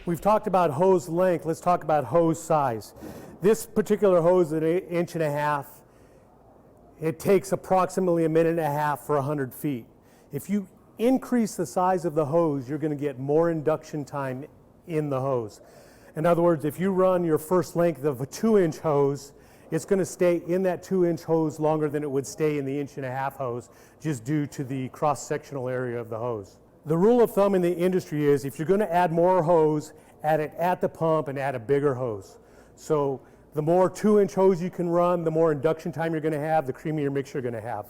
We've talked about hose length, let's talk about hose size. This particular hose is 1.5 inches. It takes approximately 1.5 minutes for 100 feet. If you increase the size of the hose, you're going to get more induction time in the hose. In other words, if you run your first length of a 2-inch hose, it's going to stay in that 2-inch hose longer than it would stay in the 1.5 inch hose, just due to the cross-sectional area of the hose. The rule of thumb in the industry is if you're going to add more hose, add it at the pump and add a bigger hose. So the more 2-inch hose you can run, the more induction time you're going to have, the creamier mix you're going to have.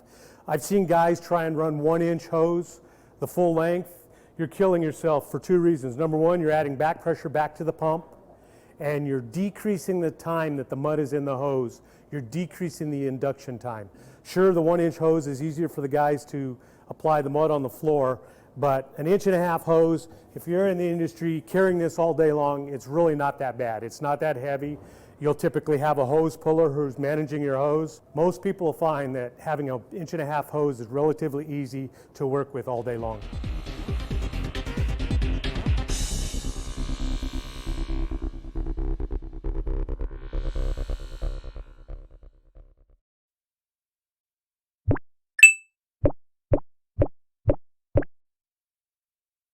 I've seen guys try and run 1-inch hose the full length. You're killing yourself for 2 reasons. Number one, you're adding back pressure back to the pump, and you're decreasing the time that the mud is in the hose. You're decreasing the induction time. Sure, the 1-inch hose is easier for the guys to apply the mud on the floor, but 1.5 inch hose, if you're in the industry carrying this all day long, it's really not that bad. It's not that heavy. You'll typically have a hose puller who's managing your hose. Most people find that having 1.5 inch hose is relatively easy to work with all day long.